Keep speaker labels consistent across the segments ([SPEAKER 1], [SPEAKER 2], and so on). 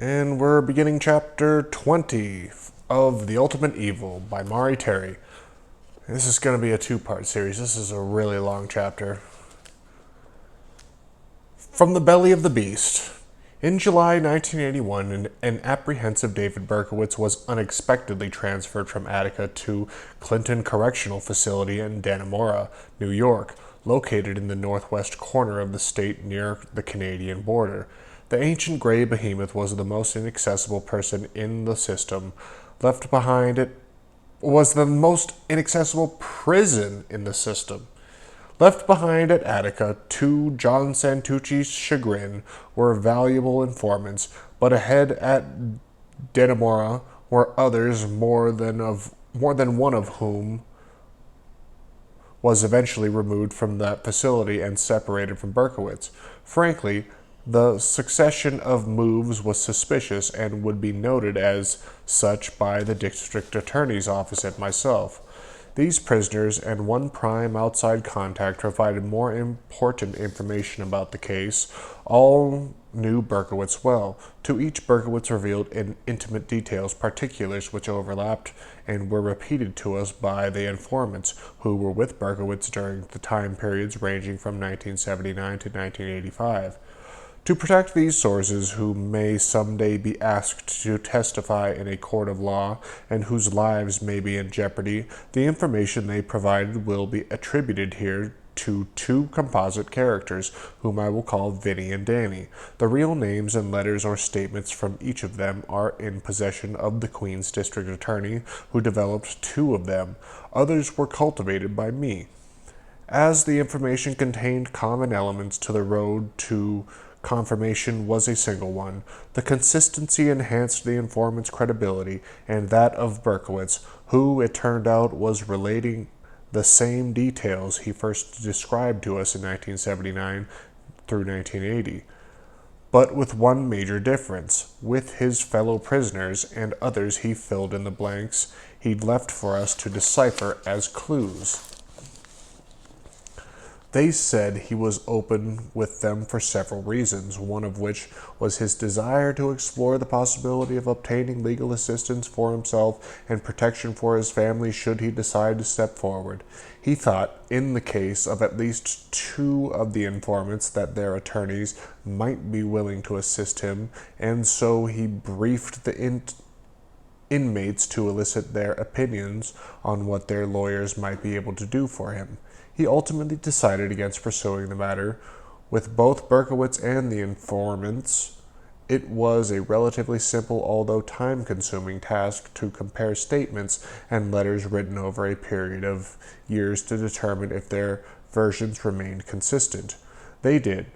[SPEAKER 1] And we're beginning chapter 20 of The Ultimate Evil by Maury. This is going to be a two-part series. This is a really long chapter. From the Belly of the Beast. In July 1981, an apprehensive David Berkowitz was unexpectedly transferred from Attica to Clinton Correctional Facility in Dannemora, New York, located in the northwest corner of the state near the Canadian border. The ancient gray behemoth was the most inaccessible person in the system. Left behind it was the most inaccessible prison in the system. Left behind at Attica, to John Santucci's chagrin, were valuable informants, but ahead at Dannemora were others, more than one of whom was eventually removed from that facility and separated from Berkowitz. Frankly, the succession of moves was suspicious and would be noted as such by the district attorney's office and myself. These prisoners and one prime outside contact provided more important information about the case. All knew Berkowitz well. To each, Berkowitz revealed in intimate details particulars which overlapped and were repeated to us by the informants who were with Berkowitz during the time periods ranging from 1979 to 1985. To protect these sources, who may someday be asked to testify in a court of law and whose lives may be in jeopardy, the information they provided will be attributed here to two composite characters, whom I will call Vinny and Danny. The real names and letters or statements from each of them are in possession of the Queen's District Attorney, who developed two of them. Others were cultivated by me. As the information contained common elements to the road to confirmation was a single one. The consistency enhanced the informant's credibility and that of Berkowitz, who, it turned out, was relating the same details he first described to us in 1979 through 1980. But with one major difference. With his fellow prisoners and others he filled in the blanks he'd left for us to decipher as clues. They said he was open with them for several reasons, one of which was his desire to explore the possibility of obtaining legal assistance for himself and protection for his family should he decide to step forward. He thought, in the case of at least two of the informants, that their attorneys might be willing to assist him, and so he briefed the inmates to elicit their opinions on what their lawyers might be able to do for him. He ultimately decided against pursuing the matter. With both Berkowitz and the informants, it was a relatively simple, although time-consuming task to compare statements and letters written over a period of years to determine if their versions remained consistent. They did,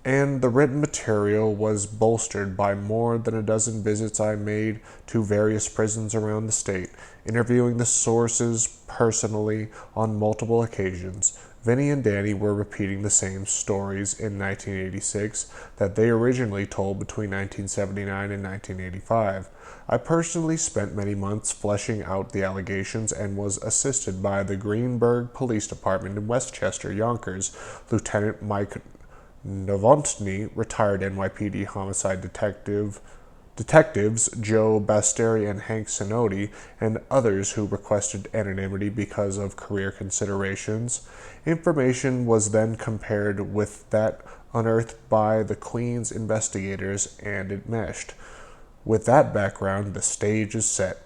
[SPEAKER 1] and the written material was bolstered by more than a dozen visits I made to various prisons around the state, interviewing the sources personally on multiple occasions. Vinny and Danny were repeating the same stories in 1986 that they originally told between 1979 and 1985. I personally spent many months fleshing out the allegations and was assisted by the Greenberg Police Department in Westchester, Yonkers, Lieutenant Mike Novotny, retired NYPD homicide detectives Joe Basteri and Hank Sinodi, and others who requested anonymity because of career considerations. Information was then compared with that unearthed by the Queen's investigators, and it meshed. With that background, the stage is set.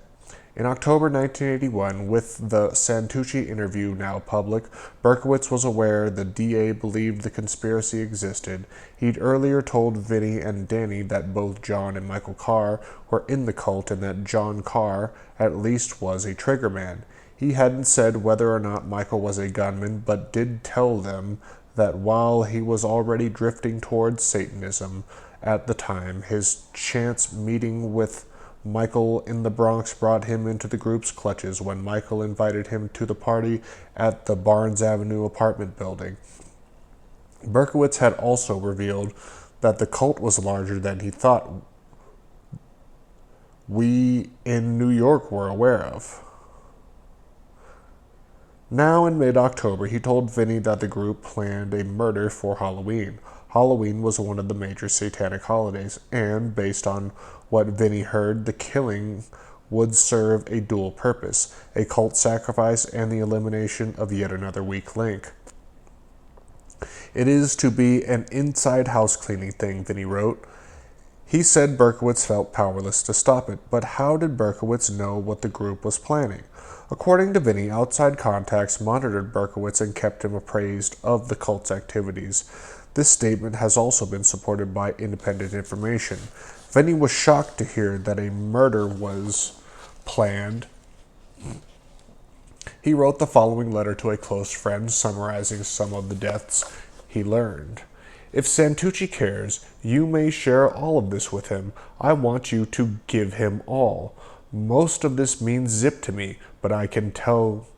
[SPEAKER 1] In October 1981, with the Santucci interview now public, Berkowitz was aware the DA believed the conspiracy existed. He'd earlier told Vinny and Danny that both John and Michael Carr were in the cult and that John Carr, at least, was a triggerman. He hadn't said whether or not Michael was a gunman, but did tell them that while he was already drifting towards Satanism at the time, his chance meeting with Michael in the Bronx brought him into the group's clutches when Michael invited him to the party at the Barnes Avenue apartment building. Berkowitz had also revealed that the cult was larger than he thought we in New York were aware of. Now in mid-October, he told Vinny that the group planned a murder for Halloween. Halloween was one of the major satanic holidays, and based on what Vinny heard, the killing would serve a dual purpose: a cult sacrifice and the elimination of yet another weak link. It is to be an inside house cleaning thing, Vinny wrote. He said Berkowitz felt powerless to stop it, but how did Berkowitz know what the group was planning? According to Vinny, outside contacts monitored Berkowitz and kept him appraised of the cult's activities. This statement has also been supported by independent information. Vinny was shocked to hear that a murder was planned. He wrote the following letter to a close friend, summarizing some of the deaths he learned. If Santucci cares, you may share all of this with him. I want you to give him all. Most of this means zip to me, but I can tell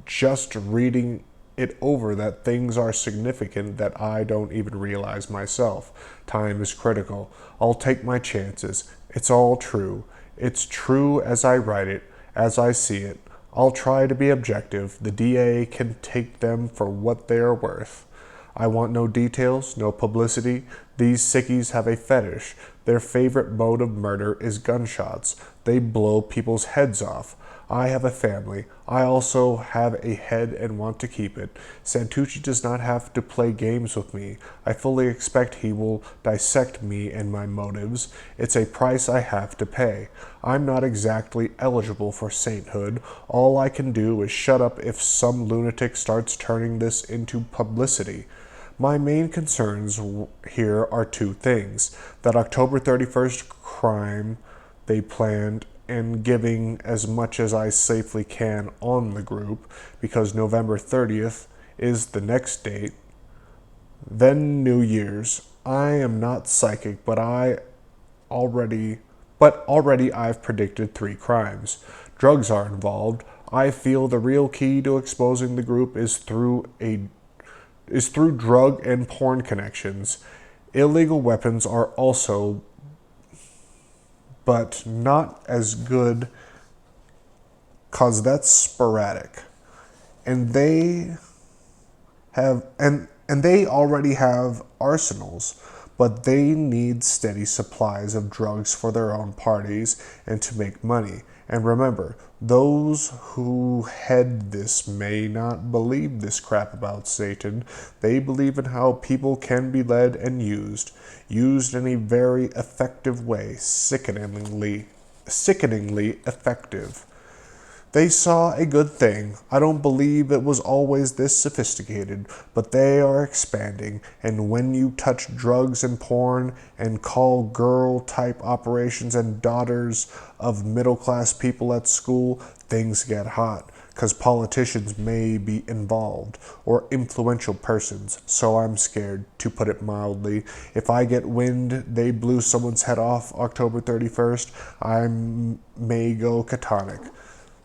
[SPEAKER 1] just reading it over that things are significant that I don't even realize myself. Time is critical. I'll take my chances. It's all true. It's true as I write it, as I see it. I'll try to be objective. The DA can take them for what they are worth. I want no details, no publicity. These sickies have a fetish. Their favorite mode of murder is gunshots. They blow people's heads off. I have a family. I also have a head and want to keep it. Santucci does not have to play games with me. I fully expect he will dissect me and my motives. It's a price I have to pay. I'm not exactly eligible for sainthood. All I can do is shut up if some lunatic starts turning this into publicity. My main concerns here are two things: that October 31st crime they planned, and giving as much as I safely can on the group, because November 30th is the next date. Then New Year's. I am not psychic, but already I've predicted 3 crimes. Drugs are involved. I feel the real key to exposing the group is through drug and porn connections. Illegal weapons are also, but not as good, cause that's sporadic. And they already have arsenals, but they need steady supplies of drugs for their own parties and to make money. And remember, those who head this may not believe this crap about Satan. They believe in how people can be led and used in a very effective way, sickeningly effective. They saw a good thing. I don't believe it was always this sophisticated, but they are expanding, and when you touch drugs and porn and call girl-type operations and daughters of middle-class people at school, things get hot, because politicians may be involved, or influential persons, so I'm scared, to put it mildly. If I get wind they blew someone's head off October 31st, I may go catatonic.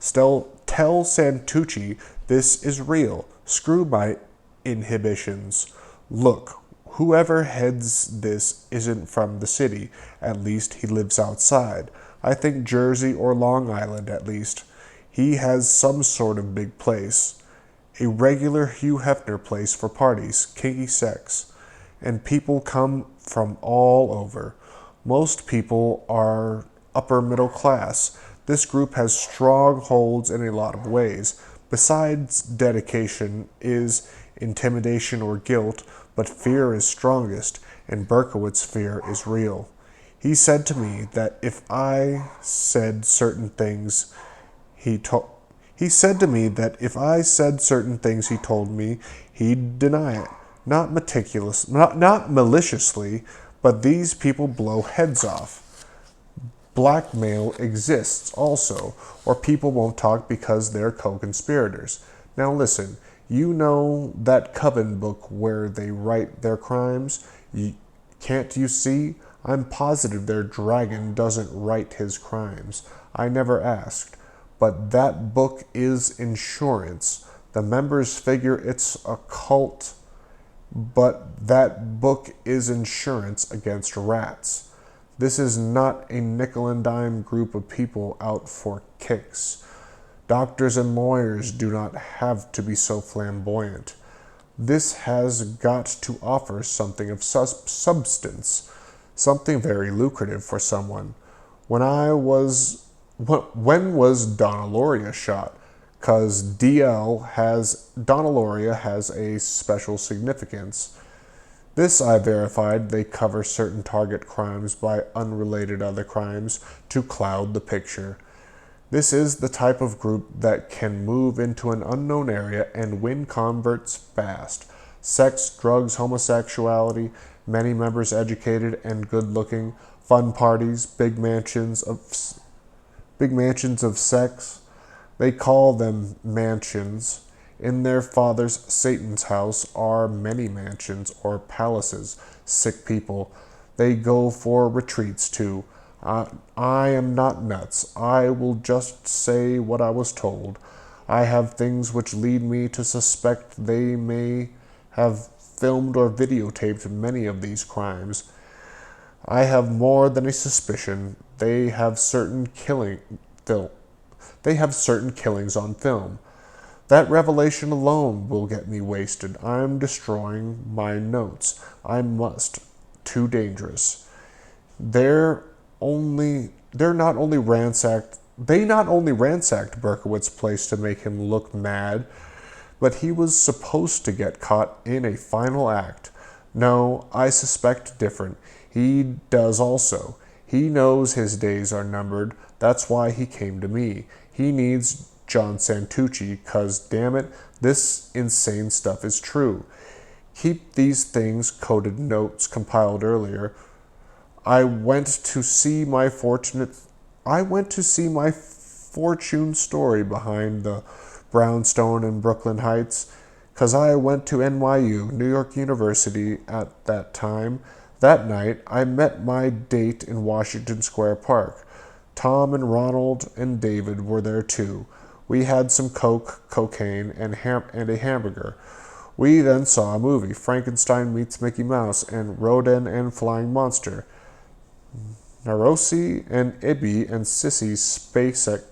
[SPEAKER 1] Still, tell Santucci this is real. Screw my inhibitions. Look, whoever heads this isn't from the city. At least he lives outside. I think Jersey or Long Island, at least. He has some sort of big place. A regular Hugh Hefner place for parties, kinky sex. And people come from all over. Most people are upper middle class. This group has strongholds in a lot of ways. Besides dedication is intimidation or guilt, but fear is strongest, and Berkowitz's fear is real. He said to me that if I said certain things he told me, he'd deny it. Not maliciously, but these people blow heads off. Blackmail exists also, or people won't talk because they're co-conspirators. Now listen, you know that Coven book where they write their crimes? Can't you see? I'm positive their dragon doesn't write his crimes. I never asked. But that book is insurance. The members figure it's a cult, but that book is insurance against rats. This is not a nickel and dime group of people out for kicks. Doctors and lawyers do not have to be so flamboyant. This has got to offer something of substance, something very lucrative for someone. When was Donna Loria shot? Because Donna Loria has a special significance. This I verified. They cover certain target crimes by unrelated other crimes to cloud the picture. This is the type of group that can move into an unknown area and win converts fast. Sex, drugs, homosexuality, many members educated and good-looking, fun parties, big mansions of sex. They call them mansions. In their father's Satan's house are many mansions or palaces. Sick people. They go for retreats too. I am not nuts. I will just say what I was told. I have things which lead me to suspect they may have filmed or videotaped many of these crimes. I have more than a suspicion. They have certain killings on film. That revelation alone will get me wasted. I'm destroying my notes. I must. Too dangerous. They're not only ransacked Berkowitz's place to make him look mad, but he was supposed to get caught in a final act. No, I suspect different. He does also. He knows his days are numbered. That's why he came to me. He needs John Santucci, 'cause damn it, this insane stuff is true. Keep these things, coded notes compiled earlier. I went to see my fortune story behind the brownstone in Brooklyn Heights, 'cause I went to NYU, New York University, at that time. That night, I met my date in Washington Square Park. Tom and Ronald and David were there too. We had some coke, cocaine, and a hamburger. We then saw a movie, Frankenstein Meets Mickey Mouse, and Rodan and Flying Monster. Narosi and Ibby and Sissy Spacek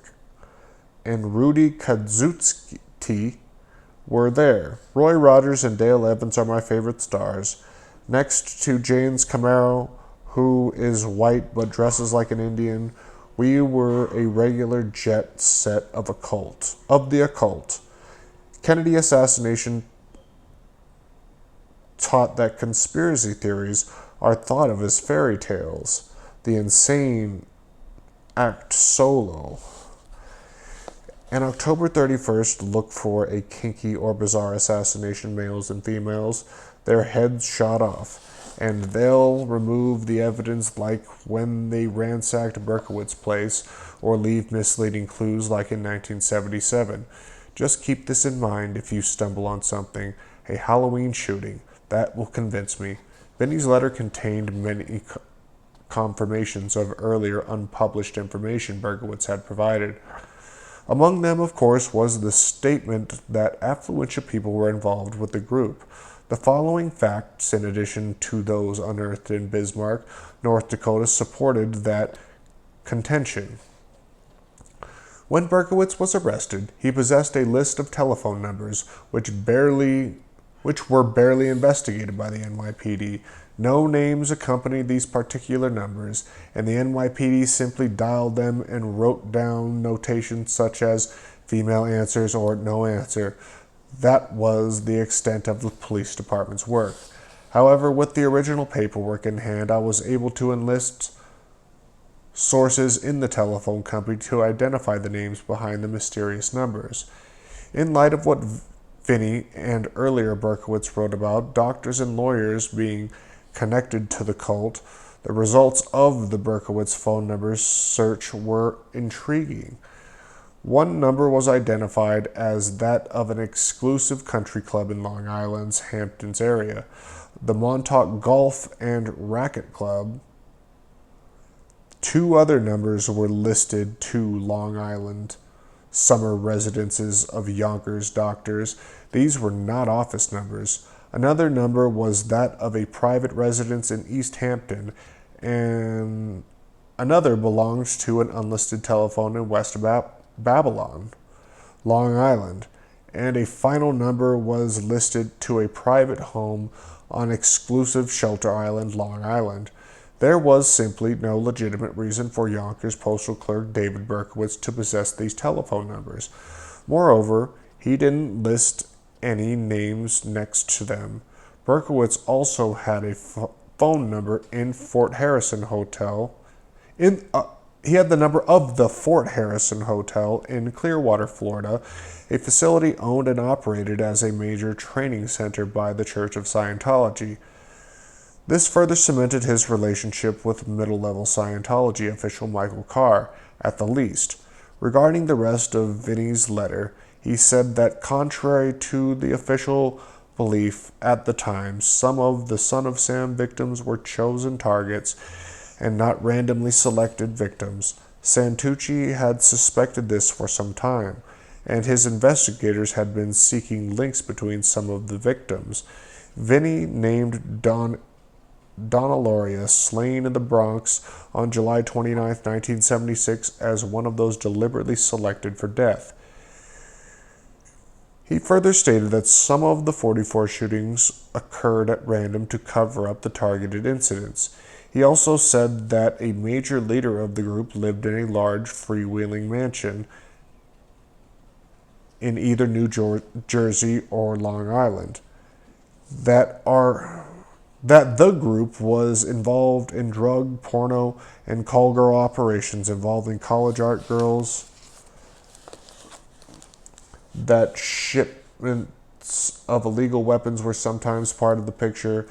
[SPEAKER 1] and Rudy Kadzutsky were there. Roy Rogers and Dale Evans are my favorite stars. Next to James Camaro, who is white but dresses like an Indian, we were a regular jet set of the occult. Kennedy assassination taught that conspiracy theories are thought of as fairy tales. The insane act solo. On October 31st, look for a kinky or bizarre assassination, males and females, their heads shot off, and they'll remove the evidence like when they ransacked Berkowitz's place or leave misleading clues like in 1977. Just keep this in mind if you stumble on something, a Halloween shooting. That will convince me. Benny's letter contained many confirmations of earlier unpublished information Berkowitz had provided. Among them, of course, was the statement that affluential people were involved with the group. The following facts, in addition to those unearthed in Bismarck, North Dakota, supported that contention. When Berkowitz was arrested, he possessed a list of telephone numbers which were barely investigated by the NYPD. No names accompanied these particular numbers, and the NYPD simply dialed them and wrote down notations such as female answers or no answer. That was the extent of the police department's work. However, with the original paperwork in hand, I was able to enlist sources in the telephone company to identify the names behind the mysterious numbers. In light of what Finney and earlier Berkowitz wrote about doctors and lawyers being connected to the cult, the results of the Berkowitz phone numbers search were intriguing. One number was identified as that of an exclusive country club in Long Island's Hamptons area, the Montauk Golf and Racquet Club. Two other numbers were listed to Long Island summer residences of Yonkers doctors. These were not office numbers. Another number was that of a private residence in East Hampton, and another belonged to an unlisted telephone in West Babylon, Long Island, and a final number was listed to a private home on exclusive Shelter Island, Long Island. There was simply no legitimate reason for Yonkers postal clerk David Berkowitz to possess these telephone numbers. Moreover, he didn't list any names next to them. Berkowitz also had a phone number in Fort Harrison Hotel. He had the number of the Fort Harrison Hotel in Clearwater, Florida, a facility owned and operated as a major training center by the Church of Scientology. This further cemented his relationship with middle-level Scientology official Michael Carr, at the least. Regarding the rest of Vinny's letter, he said that contrary to the official belief at the time, some of the Son of Sam victims were chosen targets and not randomly selected victims. Santucci had suspected this for some time, and his investigators had been seeking links between some of the victims. Vinny named Donna Loria, slain in the Bronx on July 29, 1976, as one of those deliberately selected for death. He further stated that some of the 44 shootings occurred at random to cover up the targeted incidents. He also said that a major leader of the group lived in a large freewheeling mansion in either New Jersey or Long Island. That the group was involved in drug, porno, and call girl operations involving college art girls, that shipments of illegal weapons were sometimes part of the picture,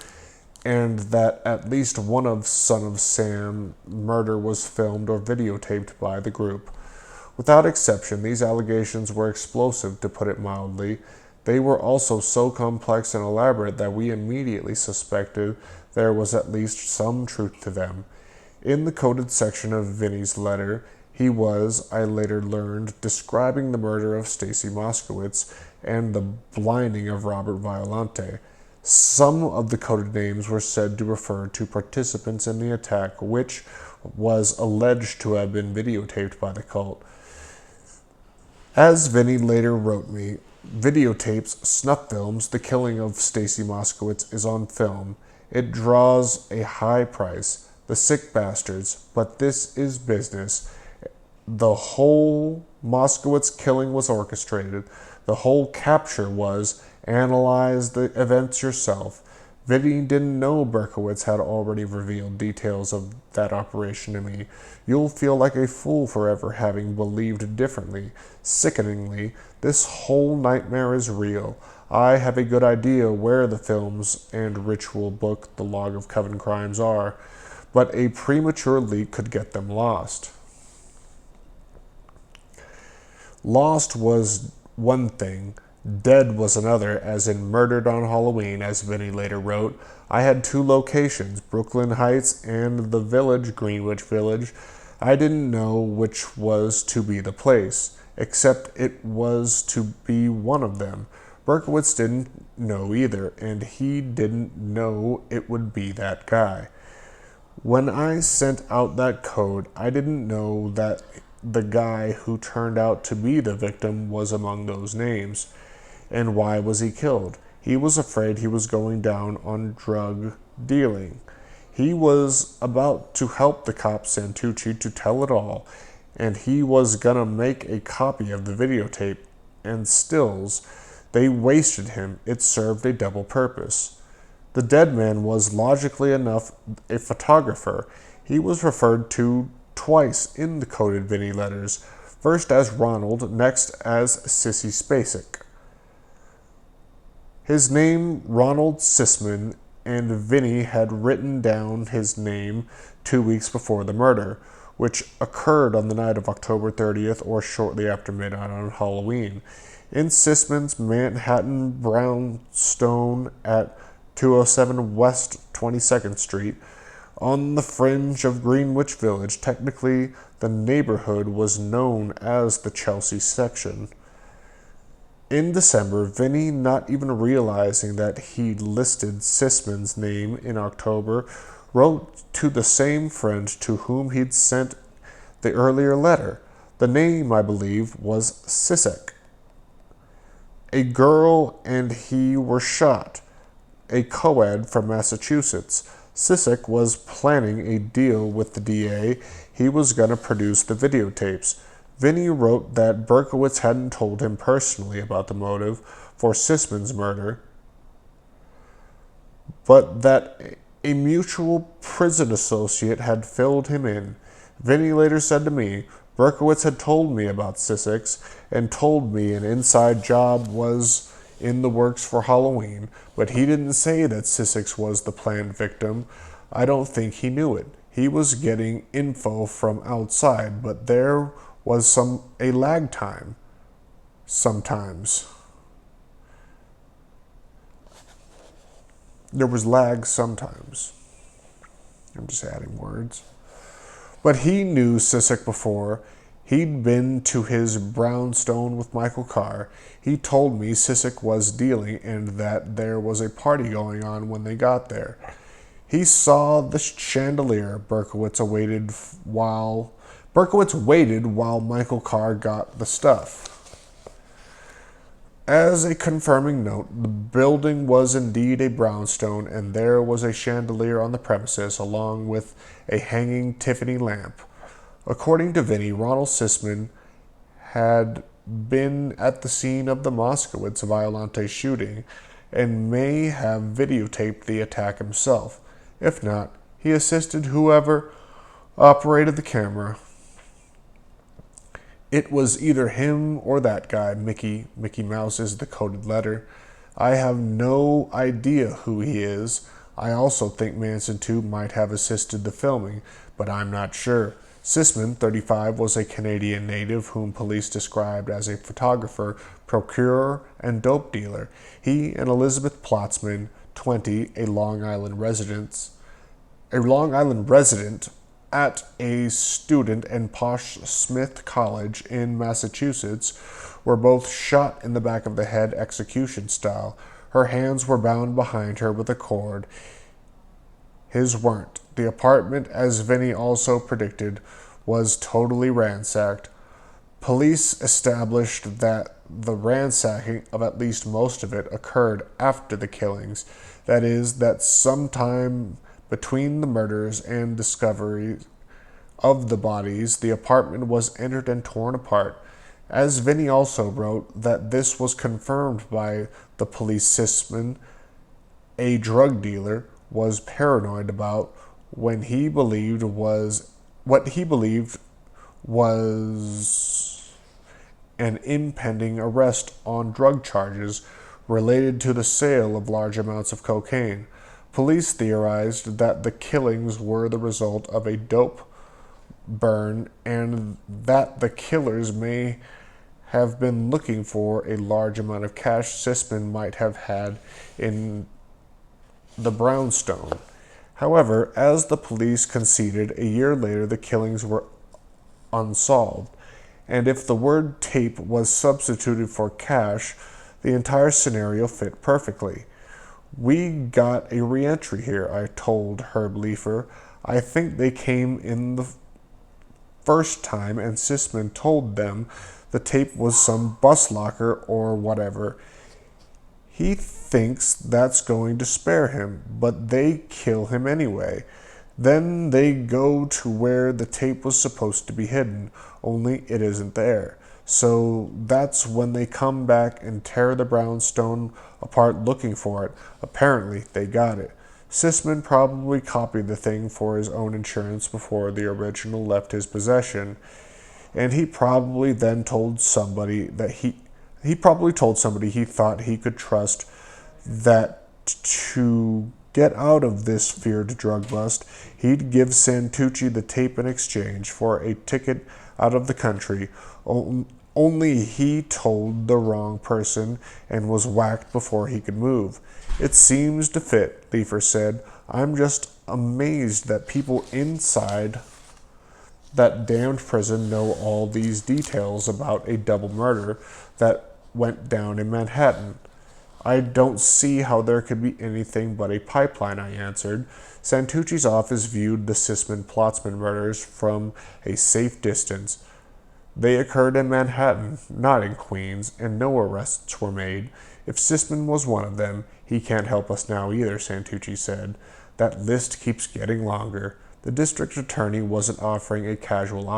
[SPEAKER 1] and that at least one of Son of Sam murder was filmed or videotaped by the group. Without exception, these allegations were explosive, to put it mildly. They were also so complex and elaborate that we immediately suspected there was at least some truth to them. In the coded section of Vinny's letter, he was, I later learned, describing the murder of Stacy Moskowitz and the blinding of Robert Violante. Some of the coded names were said to refer to participants in the attack, which was alleged to have been videotaped by the cult. As Vinny later wrote me, videotapes, snuff films, the killing of Stacy Moskowitz is on film. It draws a high price. The sick bastards, but this is business. The whole Moskowitz killing was orchestrated. The whole capture was, analyze the events yourself. Vinny didn't know Berkowitz had already revealed details of that operation to me. You'll feel like a fool forever having believed differently. Sickeningly, this whole nightmare is real. I have a good idea where the films and ritual book, the Log of Coven Crimes, are, but a premature leak could get them lost. Lost was one thing. Dead was another, as in murdered on Halloween, as Vinny later wrote. I had two locations, Brooklyn Heights and the village, Greenwich Village. I didn't know which was to be the place, except it was to be one of them. Berkowitz didn't know either, and he didn't know it would be that guy. When I sent out that code, I didn't know that the guy who turned out to be the victim was among those names. And why was he killed? He was afraid he was going down on drug dealing. He was about to help the cop Santucci to tell it all, and he was gonna make a copy of the videotape and stills. They wasted him. It served a double purpose. The dead man was, logically enough, a photographer. He was referred to twice in the coded Vinny letters, first as Ronald, next as Sissy Spacek. His name, Ronald Sisman, and Vinny had written down his name 2 weeks before the murder, which occurred on the night of October 30th or shortly after midnight on Halloween. In Sisman's Manhattan brownstone at 207 West 22nd Street, on the fringe of Greenwich Village. Technically, the neighborhood was known as the Chelsea section. In December, Vinny, not even realizing that he'd listed Sisman's name in October, wrote to the same friend to whom he'd sent the earlier letter. The name, I believe, was Sisek. A girl and he were shot. A co-ed from Massachusetts. Sisek was planning a deal with the DA. He was going to produce the videotapes. Vinny wrote that Berkowitz hadn't told him personally about the motive for Sisman's murder, but that a mutual prison associate had filled him in. Vinny later said to me, Berkowitz had told me about Sissek's and told me an inside job was in the works for Halloween, but he didn't say that Sissek's was the planned victim. I don't think he knew it. He was getting info from outside, but there was a lag time sometimes. There was lag sometimes. I'm just adding words. But he knew Sissek before. He'd been to his brownstone with Michael Carr. He told me Sissek was dealing and that there was a party going on when they got there. He saw the chandelier. Berkowitz waited while Michael Carr got the stuff. As a confirming note, the building was indeed a brownstone, and there was a chandelier on the premises, along with a hanging Tiffany lamp. According to Vinny, Ronald Sisman had been at the scene of the Moskowitz Violante shooting and may have videotaped the attack himself. If not, he assisted whoever operated the camera. It was either him or that guy, Mickey. Mickey Mouse is the coded letter. I have no idea who he is. I also think Manson 2 might have assisted the filming, but I'm not sure. Sisman, 35, was a Canadian native whom police described as a photographer, procurer, and dope dealer. He and Elizabeth Plotzman, 20, a Long Island resident, at a student in Posh Smith College in Massachusetts, were both shot in the back of the head execution style. Her hands were bound behind her with a cord. His weren't. The apartment, as Vinny also predicted, was totally ransacked. Police established that the ransacking of at least most of it occurred after the killings. That is, that sometime between the murders and discovery of the bodies, the apartment was entered and torn apart. As Vinny also wrote, that this was confirmed by the police. Sisman, a drug dealer, was paranoid about what he believed was an impending arrest on drug charges related to the sale of large amounts of cocaine. Police theorized that the killings were the result of a dope burn and that the killers may have been looking for a large amount of cash Sisman might have had in the brownstone. However, as the police conceded, a year later the killings were unsolved, and if the word tape was substituted for cash, the entire scenario fit perfectly. We got a re-entry here, I told Herb Leifer. I think they came in the first time and Sisman told them the tape was some bus locker or whatever. He thinks that's going to spare him, but they kill him anyway. Then they go to where the tape was supposed to be hidden, only it isn't there. So that's when they come back and tear the brownstone apart looking for it. Apparently, they got it. Sisman probably copied the thing for his own insurance before the original left his possession, and he probably then told somebody that he thought he could trust that to get out of this feared drug bust, he'd give Santucci the tape in exchange for a ticket out of the country. Only he told the wrong person and was whacked before he could move. It seems to fit, Leifer said. I'm just amazed that people inside that damned prison know all these details about a double murder that went down in Manhattan. I don't see how there could be anything but a pipeline, I answered. Santucci's office viewed the Sisman-Plotzman murders from a safe distance. They occurred in Manhattan, not in Queens, and no arrests were made. If Sisman was one of them, he can't help us now either, Santucci said. That list keeps getting longer. The district attorney wasn't offering a casual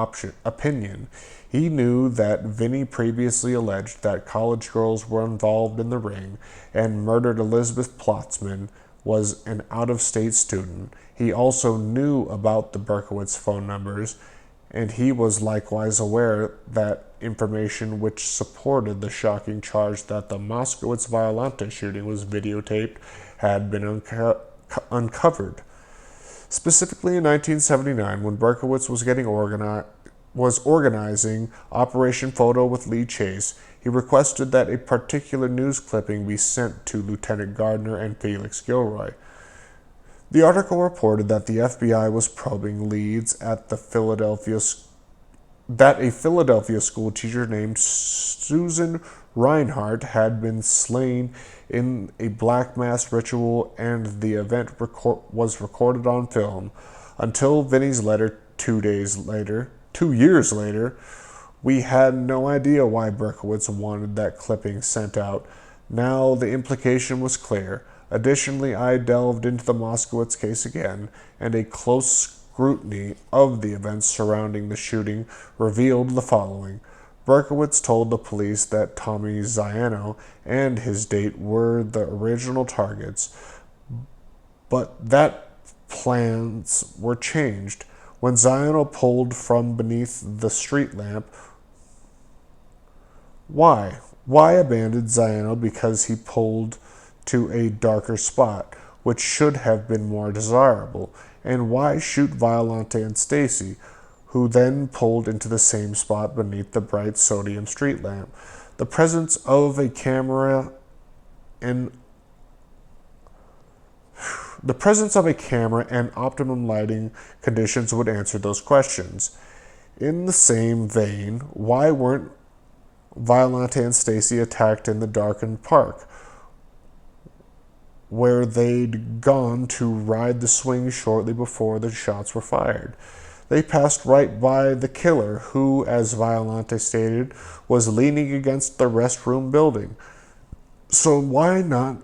[SPEAKER 1] opinion. He knew that Vinny previously alleged that college girls were involved in the ring and murdered Elizabeth Plotzman was an out-of-state student. He also knew about the Berkowitz phone numbers, and he was likewise aware that information which supported the shocking charge that the Moskowitz Violante shooting was videotaped had been uncovered. Specifically in 1979, when Berkowitz was organizing Operation Photo with Lee Chase, he requested that a particular news clipping be sent to Lieutenant Gardner and Felix Gilroy. The article reported that the FBI was probing leads at a Philadelphia school teacher named Susan Reinhardt had been slain in a black mass ritual, and the event was recorded on film. Until Vinny's letter 2 years later, we had no idea why Berkowitz wanted that clipping sent out. Now the implication was clear. Additionally, I delved into the Moskowitz case again, and a close scrutiny of the events surrounding the shooting revealed the following. Berkowitz told the police that Tommy Ziano and his date were the original targets, but that plans were changed. When Ziano pulled from beneath the street lamp, why? Why abandon Ziano because he pulled to a darker spot, which should have been more desirable? And why shoot Violante and Stacy, who then pulled into the same spot beneath the bright sodium street lamp? The presence of a camera and optimum lighting conditions would answer those questions. In the same vein, why weren't Violante and Stacy attacked in the darkened park, where they'd gone to ride the swing shortly before the shots were fired? They passed right by the killer, who, as Violante stated, was leaning against the restroom building. So why not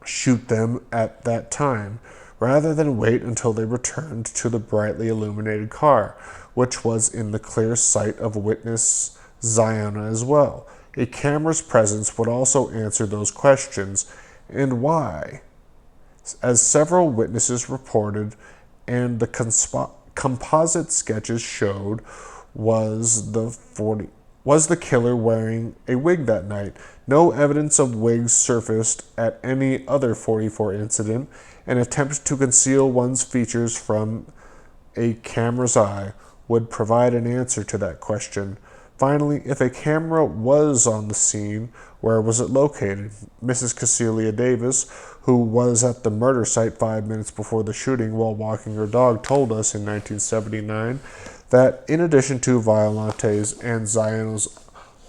[SPEAKER 1] shoot them at that time, rather than wait until they returned to the brightly illuminated car, which was in the clear sight of witness Ziona as well? A camera's presence would also answer those questions. And why? As several witnesses reported, and the composite sketches showed, was the killer wearing a wig that night. No evidence of wigs surfaced at any other 44 incident. An attempt to conceal one's features from a camera's eye would provide an answer to that question. Finally, if a camera was on the scene, where was it located? Mrs. Cecilia Davis, who was at the murder site 5 minutes before the shooting while walking her dog, told us in 1979 that in addition to Violante's and Ziano's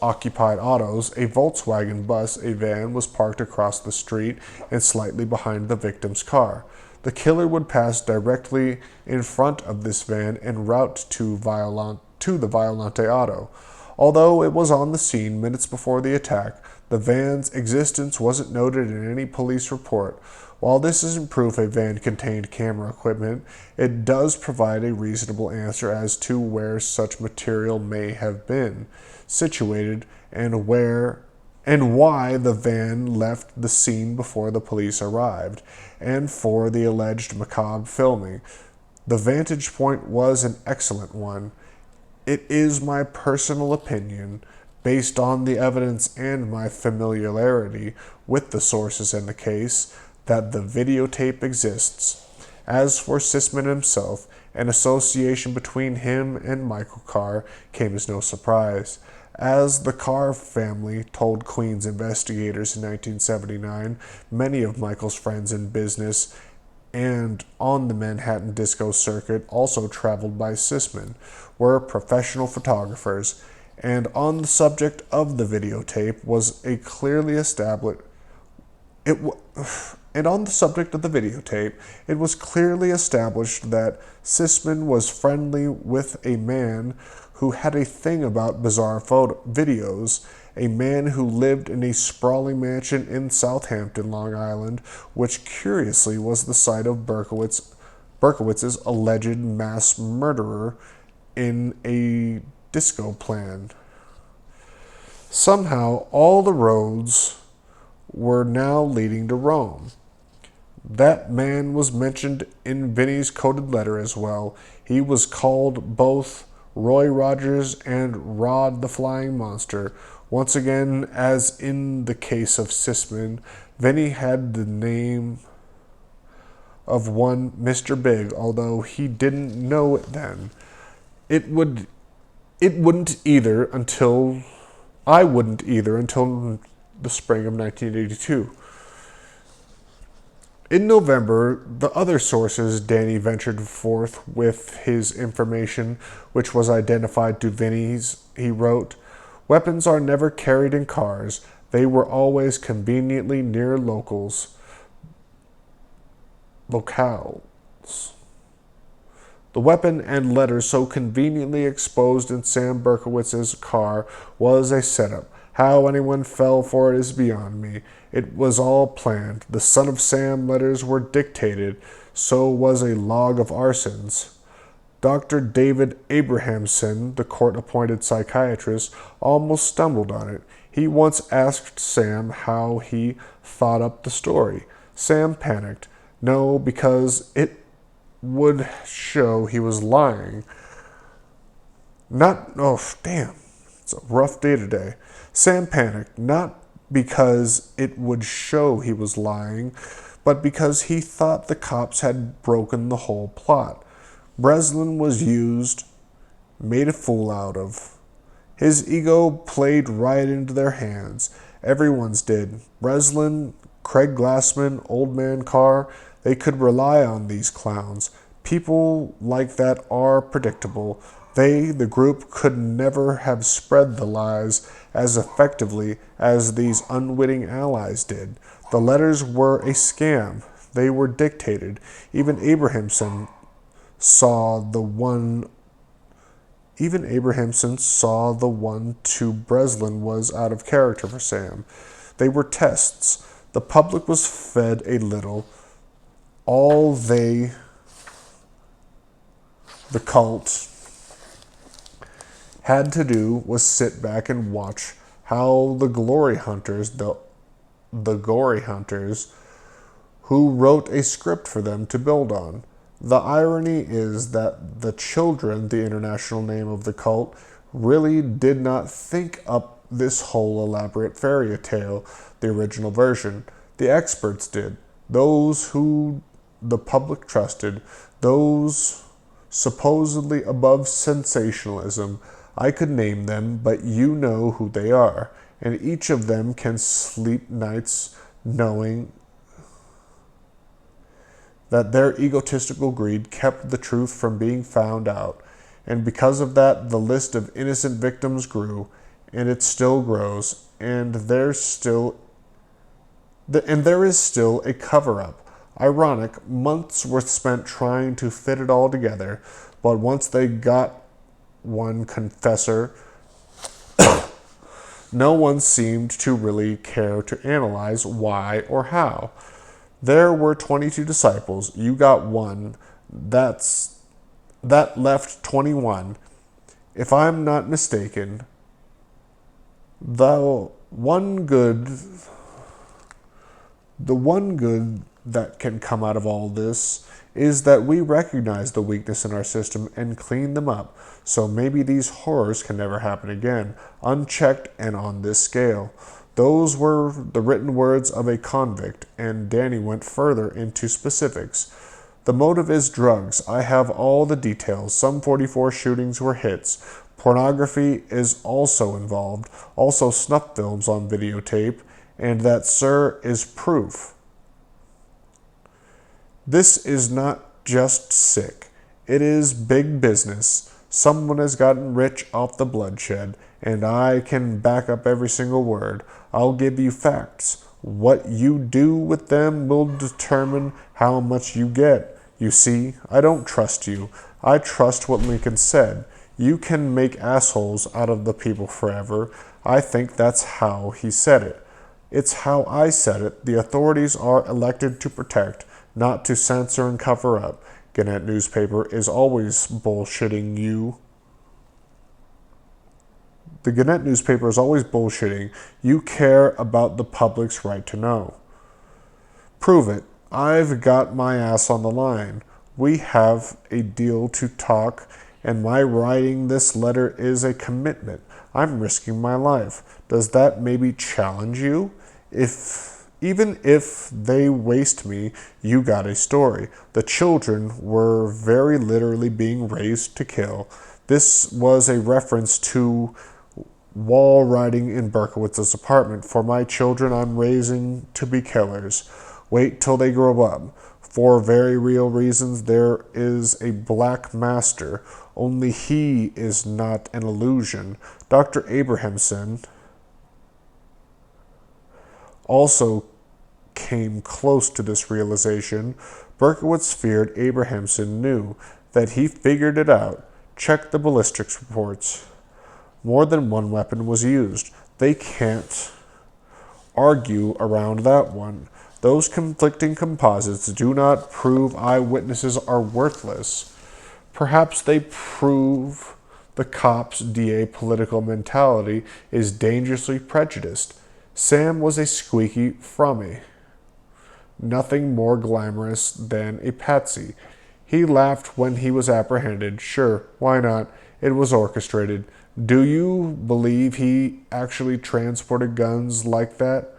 [SPEAKER 1] occupied autos, a Volkswagen bus, a van, was parked across the street and slightly behind the victim's car. The killer would pass directly in front of this van en route to the Violante auto. Although it was on the scene minutes before the attack, the van's existence wasn't noted in any police report. While this isn't proof a van contained camera equipment, it does provide a reasonable answer as to where such material may have been situated and why the van left the scene before the police arrived, and for the alleged macabre filming. The vantage point was an excellent one. It is my personal opinion, based on the evidence and my familiarity with the sources in the case, that the videotape exists. As for Sisman himself, an association between him and Michael Carr came as no surprise. As the Carr family told Queens investigators in 1979, many of Michael's friends in business and on the Manhattan disco circuit, also traveled by Sisman, were professional photographers, and on the subject of the videotape was clearly established that Sisman was friendly with a man who had a thing about bizarre videos, a man who lived in a sprawling mansion in Southampton, Long Island, which curiously was the site of Berkowitz's alleged mass murderer in a disco plan. Somehow, all the roads were now leading to Rome. That man was mentioned in Vinny's coded letter as well. He was called both Roy Rogers and Rod the Flying Monster. Once again, as in the case of Sisman, Vinny had the name of one Mr. Big, although he didn't know it then. I wouldn't either until the spring of 1982. In November, the other sources Danny ventured forth with his information, which was identified to Vinny's. He wrote, "Weapons are never carried in cars. They were always conveniently near locales. The weapon and letter so conveniently exposed in Sam Berkowitz's car was a setup. How anyone fell for it is beyond me. It was all planned. The Son of Sam letters were dictated. So was a log of arsons. Dr. David Abrahamson, the court-appointed psychiatrist, almost stumbled on it. He once asked Sam how he thought up the story. Sam panicked. No, because it would show he was lying. It's a rough day today. Sam panicked, not because it would show he was lying, but because he thought the cops had broken the whole plot. Breslin was used, made a fool out of. His ego played right into their hands. Everyone's did. Breslin, Craig Glassman, Old Man Carr, they could rely on these clowns. People like that are predictable. They, the group, could never have spread the lies as effectively as these unwitting allies did. The letters were a scam. They were dictated. Even Abrahamson saw the one to Breslin was out of character for Sam. They were tests. The public was fed a little. All the cult had to do was sit back and watch how the gory hunters who wrote a script for them to build on. The irony is that the children, the international name of the cult, really did not think up this whole elaborate fairy tale, the original version. The experts did. Those who the public trusted, those supposedly above sensationalism. I could name them, but you know who they are, and each of them can sleep nights knowing that their egotistical greed kept the truth from being found out, and because of that, the list of innocent victims grew, and it still grows, and there is still a cover-up. Ironic, months were spent trying to fit it all together, but once they got one confessor, no one seemed to really care to analyze why or how. There were 22 disciples. You got one. That left 21. If I'm not mistaken, the one good that can come out of all this is that we recognize the weakness in our system and clean them up, so maybe these horrors can never happen again, unchecked and on this scale. Those were the written words of a convict, and Danny went further into specifics. The motive is drugs. I have all the details. Some 44 shootings were hits. Pornography is also involved, also snuff films on videotape, and that, sir, is proof. This is not just sick. It is big business. Someone has gotten rich off the bloodshed, and I can back up every single word. I'll give you facts. What you do with them will determine how much you get. You see, I don't trust you. I trust what Lincoln said. You can make assholes out of the people forever. I think that's how he said it. It's how I said it. The authorities are elected to protect, not to censor and cover up. Gannett newspaper is always bullshitting you. The Gannett newspaper is always bullshitting. You care about the public's right to know. Prove it. I've got my ass on the line. We have a deal to talk, and my writing this letter is a commitment. I'm risking my life. Does that maybe challenge you? Even if they waste me, you got a story. The children were very literally being raised to kill. This was a reference to wall writing in Berkowitz's apartment. For my children I'm raising to be killers. Wait till they grow up. For very real reasons, there is a black master. Only he is not an illusion. Dr. Abrahamson also came close to this realization. Berkowitz feared Abrahamson knew that he figured it out. Check the ballistics reports. More than one weapon was used. They can't argue around that one. Those conflicting composites do not prove eyewitnesses are worthless. Perhaps they prove the cops' DA political mentality is dangerously prejudiced. Sam was a squeaky frummy. Nothing more glamorous than a patsy. He laughed when he was apprehended. Sure, why not? It was orchestrated. Do you believe he actually transported guns like that?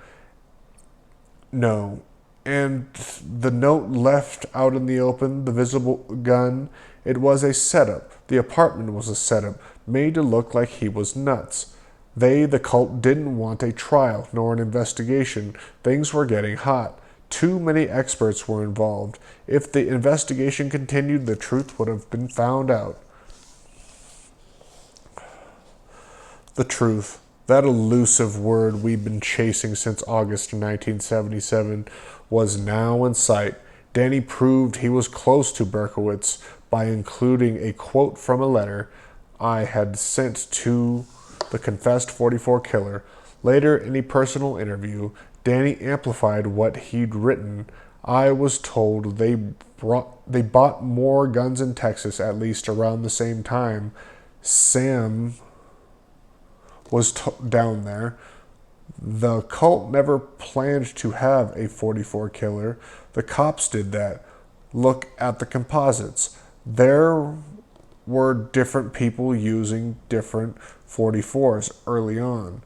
[SPEAKER 1] No. And the note left out in the open, the visible gun, it was a setup. The apartment was a setup, made to look like he was nuts. They, the cult, didn't want a trial nor an investigation. Things were getting hot. Too many experts were involved. If the investigation continued, the truth would have been found out. The truth. That elusive word we'd been chasing since August 1977 was now in sight. Danny proved he was close to Berkowitz by including a quote from a letter I had sent to the confessed 44 killer. Later, in a personal interview, Danny amplified what he'd written. I was told they bought more guns in Texas at least around the same time Sam was down there. The cult never planned to have a 44 killer. The cops did that. Look at the composites. There were different people using different 44s early on.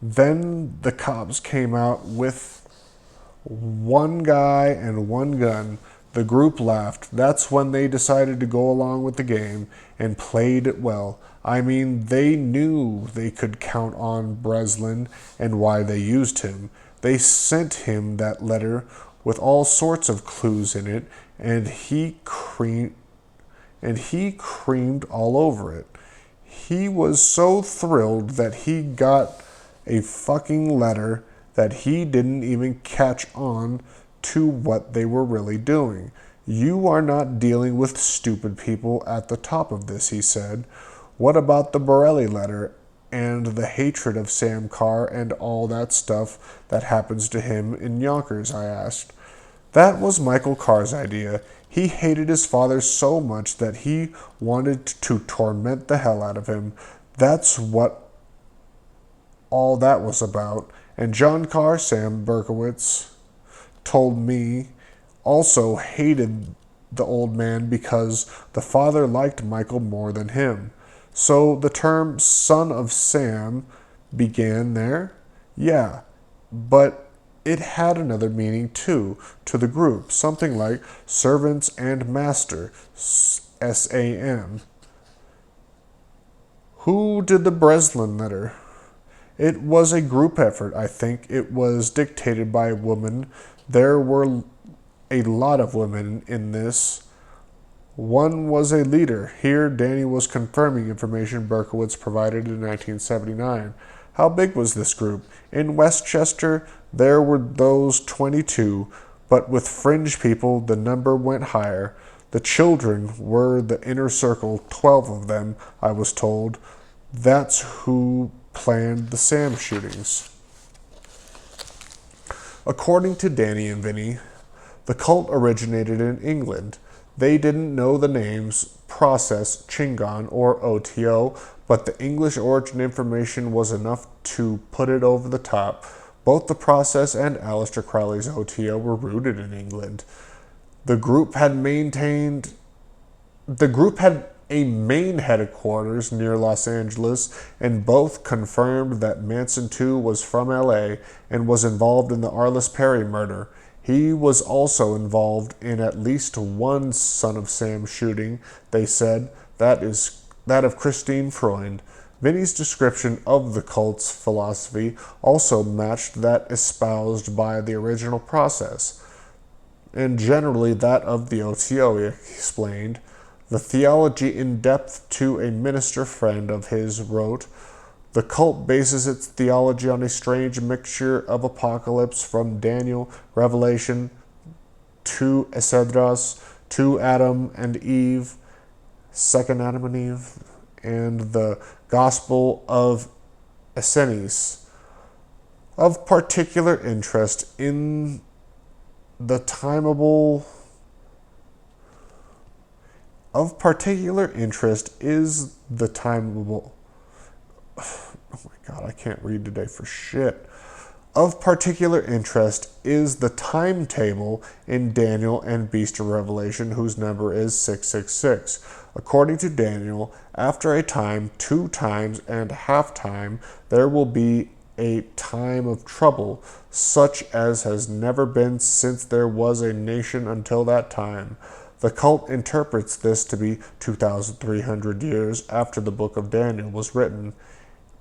[SPEAKER 1] Then the cops came out with one guy and one gun. The group laughed. That's when they decided to go along with the game and played it well. I mean, they knew they could count on Breslin and why they used him. They sent him that letter with all sorts of clues in it, and he creamed all over it. He was so thrilled that he got a fucking letter that he didn't even catch on to what they were really doing. You are not dealing with stupid people at the top of this, he said. What about the Borelli letter and the hatred of Sam Carr and all that stuff that happens to him in Yonkers, I asked. That was Michael Carr's idea. He hated his father so much that he wanted to torment the hell out of him. That's what all that was about. And John Carr, Sam Berkowitz, told me, also hated the old man because the father liked Michael more than him. So the term son of Sam began there? Yeah, but it had another meaning too to the group, something like servants and master, S-A-M. Who did the Breslin letter? It was a group effort, I think. It was dictated by a woman. There were a lot of women in this. One was a leader. Here, Danny was confirming information Berkowitz provided in 1979. How big was this group? In Westchester, there were those 22, but with fringe people, the number went higher. The children were the inner circle, 12 of them, I was told. That's who planned the Sam shootings. According to Danny and Vinny, the cult originated in England. They didn't know the names Process, Chingon, or OTO, but the English origin information was enough to put it over the top. Both the Process and Aleister Crowley's OTO were rooted in England. The group had a main headquarters near Los Angeles, and both confirmed that Manson II was from LA and was involved in the Arliss Perry murder. He was also involved in at least one Son of Sam shooting, they said, that of Christine Freund. Vinny's description of the cult's philosophy also matched that espoused by the original Process, and generally that of the OTO, he explained. The theology in depth to a minister friend of his wrote, the cult bases its theology on a strange mixture of apocalypse from Daniel, Revelation, to Esdras, to Adam and Eve, second Adam and Eve, and the Gospel of Essenes. Of particular interest is the timeable oh my god, I can't read today for shit. Of particular interest is the timetable in Daniel and Beast of Revelation, whose number is 666. According to Daniel, after a time, 2 times and half time, there will be a time of trouble, such as has never been since there was a nation until that time. The cult interprets this to be 2,300 years after the book of Daniel was written,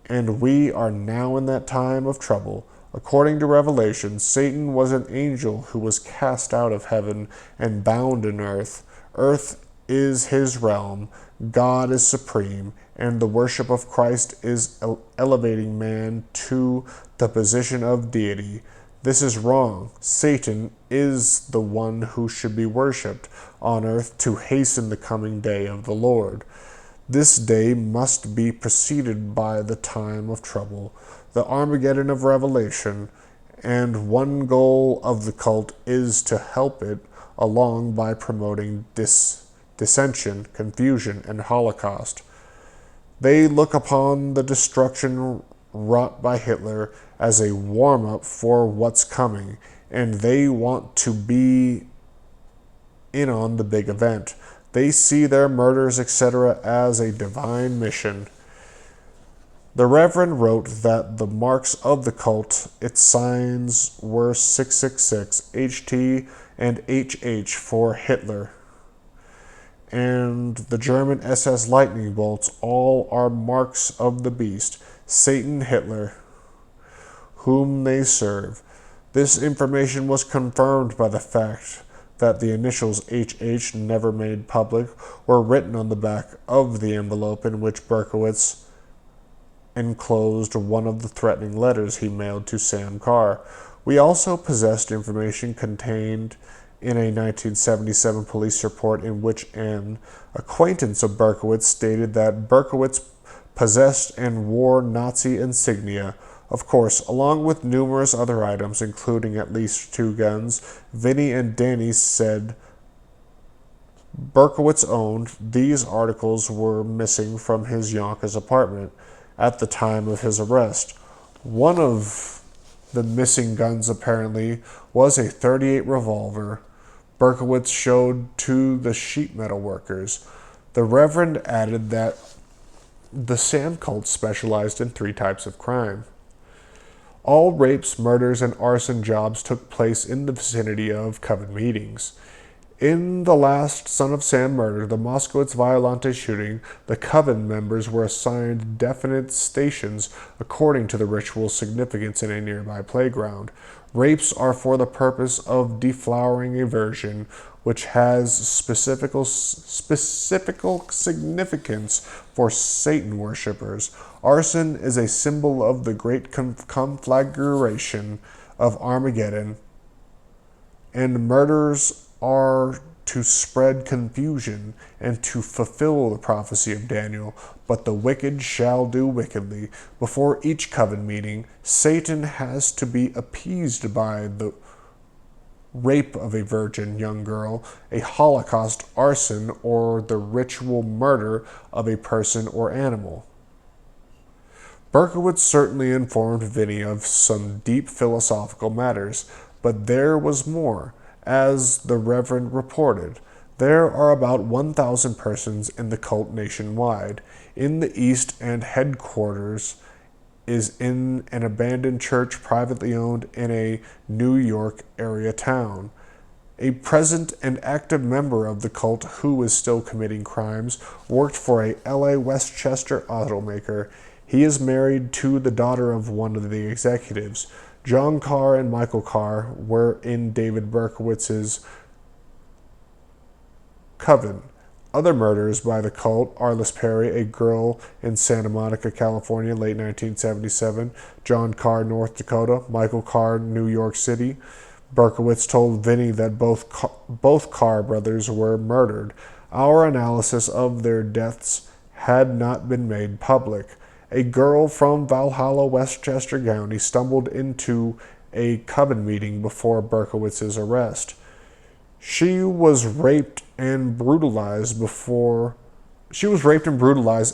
[SPEAKER 1] and we are now in that time of trouble. According to Revelation, Satan was an angel who was cast out of heaven and bound in earth. Earth is his realm, God is supreme, and the worship of Christ is elevating man to the position of deity. This is wrong. Satan is the one who should be worshipped on earth to hasten the coming day of the Lord. This day must be preceded by the time of trouble, the Armageddon of Revelation, and one goal of the cult is to help it along by promoting dissension, confusion, and Holocaust. They look upon the destruction wrought by Hitler as a warm-up for what's coming, and they want to be in on the big event. They see their murders, etc., as a divine mission. The Reverend wrote that the marks of the cult, its signs were 666, HT, and HH for Hitler, and the German SS lightning bolts all are marks of the beast, Satan Hitler, whom they serve. This information was confirmed by the fact that the initials HH, never made public, were written on the back of the envelope in which Berkowitz enclosed one of the threatening letters he mailed to Sam Carr. We also possessed information contained in a 1977 police report in which an acquaintance of Berkowitz stated that Berkowitz possessed and wore Nazi insignia. Of course, along with numerous other items, including at least 2 guns, Vinny and Danny said Berkowitz owned. These articles were missing from his Yonkers apartment at the time of his arrest. One of the missing guns apparently was a .38 revolver Berkowitz showed to the sheet metal workers. The Reverend added that the Sam cult specialized in 3 types of crime. All rapes, murders, and arson jobs took place in the vicinity of coven meetings. In the last Son of Sam murder, the Moskowitz Violante shooting, the coven members were assigned definite stations according to the ritual significance in a nearby playground. Rapes are for the purpose of deflowering a virgin, which has specific significance for Satan worshippers. Arson is a symbol of the great conflagration of Armageddon, and murders are to spread confusion and to fulfill the prophecy of Daniel, but the wicked shall do wickedly. Before each coven meeting, Satan has to be appeased by the rape of a virgin young girl, a Holocaust arson, or the ritual murder of a person or animal. Berkowitz certainly informed Vinny of some deep philosophical matters, but there was more. As the Reverend reported, there are about 1,000 persons in the cult nationwide. In the East, and headquarters is in an abandoned church privately owned in a New York area town. A present and active member of the cult who is still committing crimes worked for a LA Westchester automaker. He is married to the daughter of one of the executives. John Carr and Michael Carr were in David Berkowitz's coven. Other murders by the cult: Arliss Perry, a girl in Santa Monica, California, late 1977. John Carr, North Dakota. Michael Carr, New York City. Berkowitz told Vinny that both Carr brothers were murdered. Our analysis of their deaths had not been made public. A girl from Valhalla, Westchester County, stumbled into a coven meeting before Berkowitz's arrest. She was raped and brutalized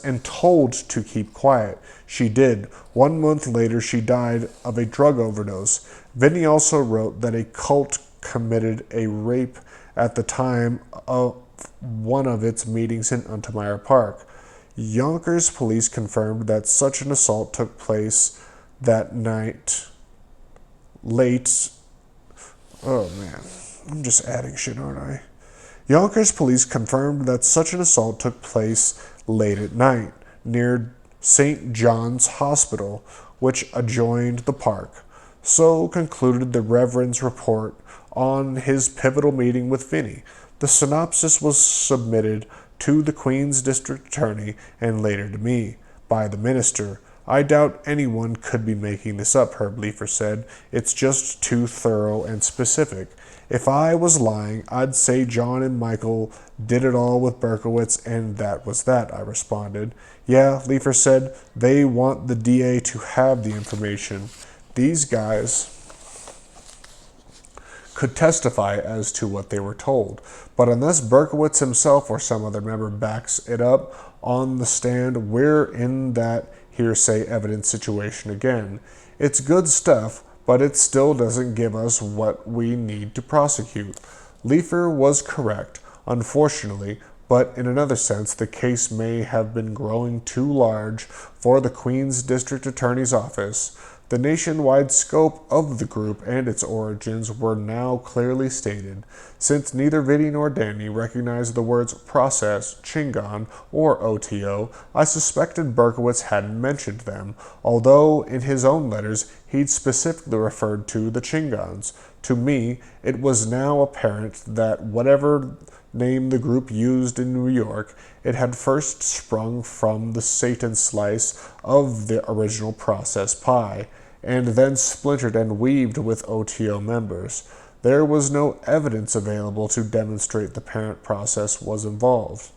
[SPEAKER 1] and told to keep quiet. She did. 1 month later, she died of a drug overdose. Vinny also wrote that a cult committed a rape at the time of one of its meetings in Untermeyer Park. Yonkers police confirmed that such an assault took place that night late. Oh man, I'm just adding shit, aren't I? Yonkers police confirmed that such an assault took place late at night near St. John's Hospital, which adjoined the park. So concluded the Reverend's report on his pivotal meeting with Vinny. The synopsis was submitted to the Queen's District Attorney and later to me by the minister. I doubt anyone could be making this up, Herb Leifer said. It's just too thorough and specific. If I was lying, I'd say John and Michael did it all with Berkowitz, and that was that, I responded. Yeah, Leifer said, they want the DA to have the information. These guys could testify as to what they were told. But unless Berkowitz himself or some other member backs it up on the stand, we're in that hearsay evidence situation again. It's good stuff, but it still doesn't give us what we need to prosecute. Leifer was correct, unfortunately, but in another sense, the case may have been growing too large for the Queen's District Attorney's Office. The nationwide scope of the group and its origins were now clearly stated. Since neither Vinny nor Danny recognized the words process, Chingon, or OTO, I suspected Berkowitz hadn't mentioned them, although in his own letters he'd specifically referred to the Chingons. To me, it was now apparent that whatever name the group used in New York, it had first sprung from the Satan slice of the original process pie, and then splintered and weaved with OTO members. There was no evidence available to demonstrate the parent process was involved.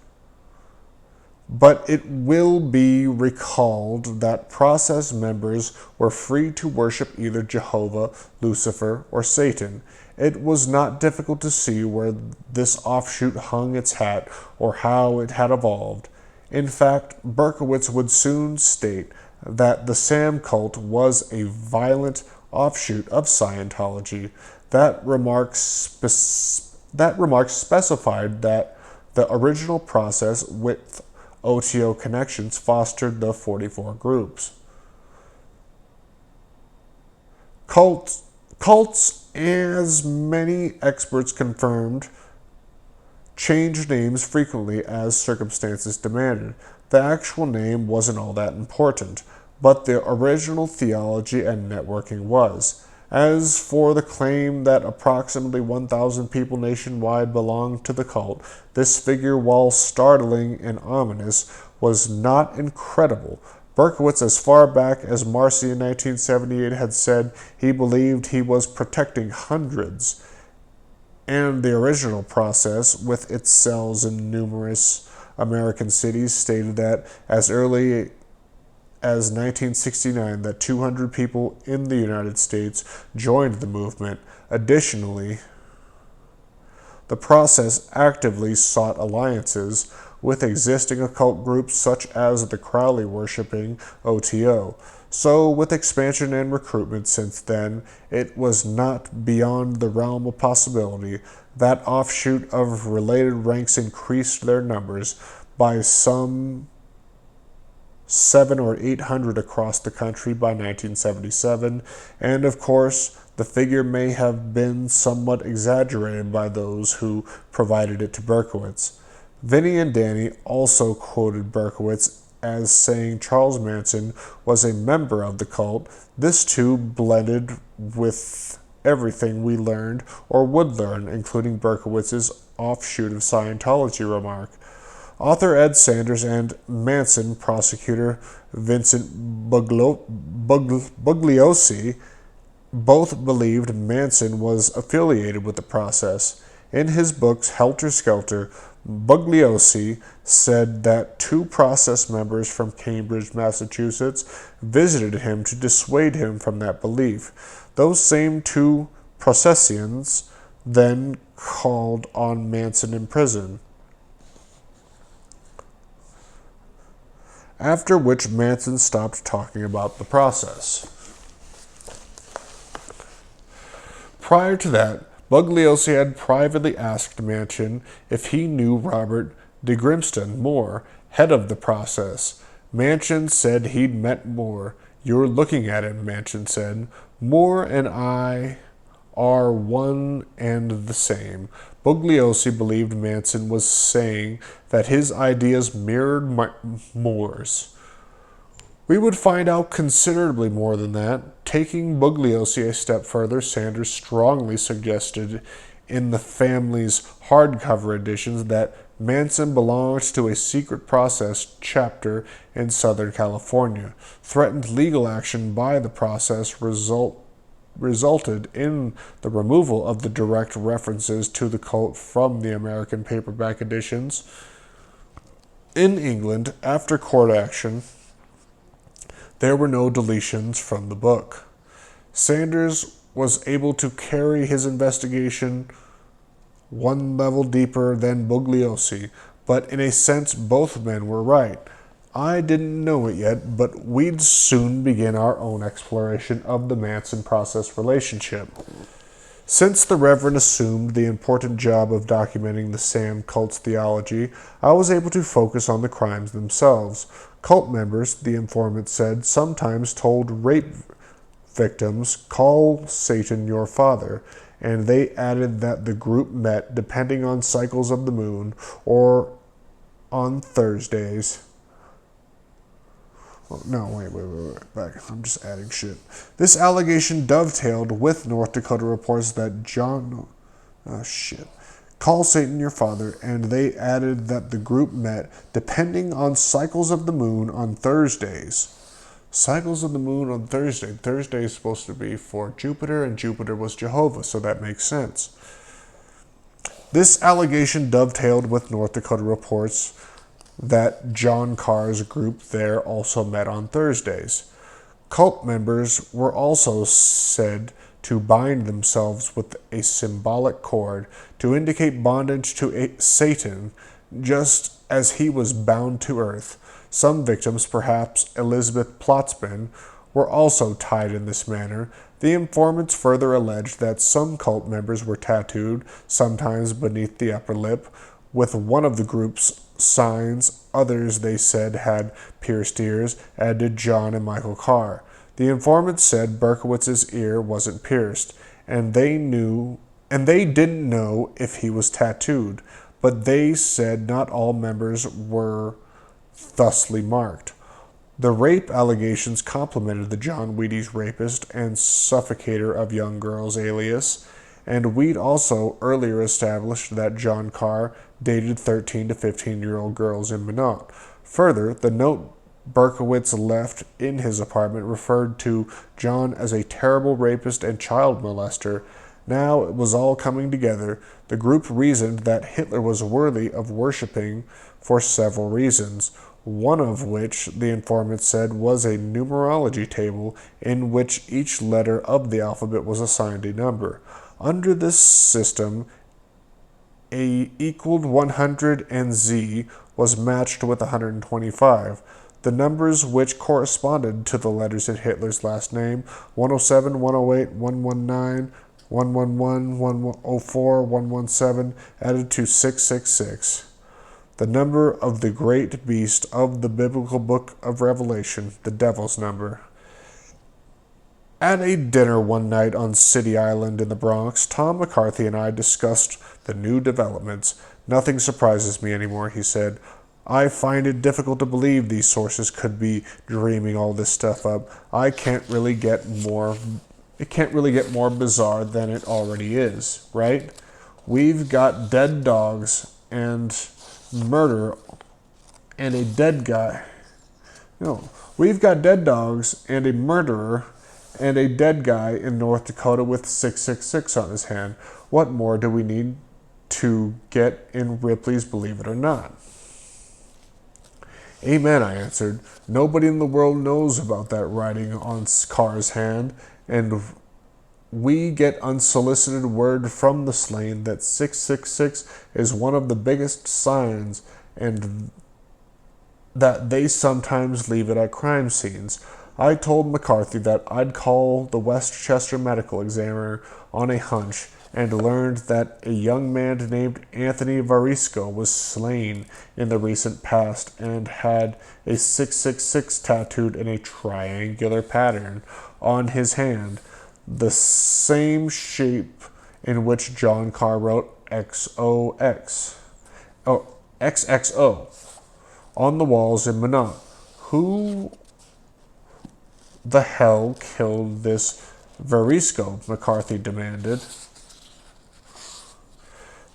[SPEAKER 1] But it will be recalled that process members were free to worship either Jehovah, Lucifer, or Satan. It was not difficult to see where this offshoot hung its hat or how it had evolved. In fact, Berkowitz would soon state that the Sam cult was a violent offshoot of Scientology. That remark specified that the original process with OTO connections fostered the 44 groups. Cults, as many experts confirmed, changed names frequently as circumstances demanded. The actual name wasn't all that important, but the original theology and networking was. As for the claim that approximately 1,000 people nationwide belonged to the cult, this figure, while startling and ominous, was not incredible. Berkowitz, as far back as Marcy in 1978, had said he believed he was protecting hundreds. and the original process, with its cells in numerous American cities, stated that as early as 1969 that 200 people in the United States joined the movement. Additionally, the process actively sought alliances with existing occult groups such as the Crowley-worshipping OTO. So, with expansion and recruitment since then, it was not beyond the realm of possibility that offshoot of related ranks increased their numbers by some 700 or 800 across the country by 1977, and of course, the figure may have been somewhat exaggerated by those who provided it to Berkowitz. Vinny and Danny also quoted Berkowitz as saying Charles Manson was a member of the cult. This too blended with everything we learned or would learn, including Berkowitz's offshoot of Scientology remark. Author Ed Sanders and Manson prosecutor Vincent Bugliosi both believed Manson was affiliated with the process. In his books Helter Skelter, Bugliosi said that 2 process members from Cambridge, Massachusetts, visited him to dissuade him from that belief. Those same 2 processians then called on Manson in prison, after which Manson stopped talking about the process. Prior to that, Bugliosi had privately asked Manson if he knew Robert de Grimston Moore, head of the process. Manson said he'd met Moore. "You're looking at him," Manson said. "Moore and I are one and the same." Bugliosi believed Manson was saying that his ideas mirrored Moore's. We would find out considerably more than that. Taking Bugliosi a step further, Sanders strongly suggested in the family's hardcover editions that Manson belonged to a secret process chapter in Southern California. Threatened legal action by the process resulted in the removal of the direct references to the cult from the American paperback editions. In England, after court action, there were no deletions from the book. Sanders was able to carry his investigation one level deeper than Bugliosi, but in a sense both men were right. I didn't know it yet, but we'd soon begin our own exploration of the Manson process relationship. Since the Reverend assumed the important job of documenting the Sam cult's theology, I was able to focus on the crimes themselves. Cult members, the informant said, sometimes told rape victims, "Call Satan your father," and they added that the group met depending on cycles of the moon or on Thursdays. No, wait, back. I'm just adding shit. This allegation dovetailed with North Dakota reports that "Call Satan your father," and they added that the group met depending on cycles of the moon on Thursdays. Cycles of the moon on Thursday. Thursday is supposed to be for Jupiter, and Jupiter was Jehovah, so that makes sense. This allegation dovetailed with North Dakota reports that John Carr's group there also met on Thursdays. Cult members were also said to bind themselves with a symbolic cord to indicate bondage to Satan, just as he was bound to earth. Some victims, perhaps Elizabeth Plotzman, were also tied in this manner. The informants further alleged that some cult members were tattooed, sometimes beneath the upper lip, with one of the group's signs. Others, they said, had pierced ears, as did John and Michael Carr. The informants said Berkowitz's ear wasn't pierced, and they didn't know if he was tattooed, but they said not all members were thusly marked. The rape allegations complimented the John Wheaties rapist and suffocator of young girls alias, and we'd also earlier established that John Carr dated 13 to 15-year-old girls in Minot. Further, the note Berkowitz left in his apartment referred to John as a terrible rapist and child molester. Now it was all coming together. The group reasoned that Hitler was worthy of worshipping for several reasons, one of which, the informant said, was a numerology table in which each letter of the alphabet was assigned a number. Under this system, A equaled 100 and Z was matched with 125. The numbers which corresponded to the letters in Hitler's last name, 107, 108, 119, 111, 104, 117, added to 666. The number of the great beast of the biblical book of Revelation, the devil's number. At a dinner one night on City Island in the Bronx, Tom McCarthy and I discussed the new developments. Nothing surprises me anymore, he said. I find it difficult to believe these sources could be dreaming all this stuff up. It can't really get more bizarre than it already is, right? We've got dead dogs and murder and a dead guy. No, we've got dead dogs and a murderer and a dead guy in North Dakota with 666 on his hand. What more do we need to get in Ripley's Believe It or Not? Amen, I answered. Nobody in the world knows about that writing on Carr's hand, and we get unsolicited word from the slain that 666 is one of the biggest signs, and that they sometimes leave it at crime scenes. I told McCarthy that I'd call the Westchester Medical Examiner on a hunch, and learned that a young man named Anthony Varisco was slain in the recent past and had a 666 tattooed in a triangular pattern on his hand, the same shape in which John Carr wrote XXO on the walls in Minot. Who the hell killed this Varisco? McCarthy demanded.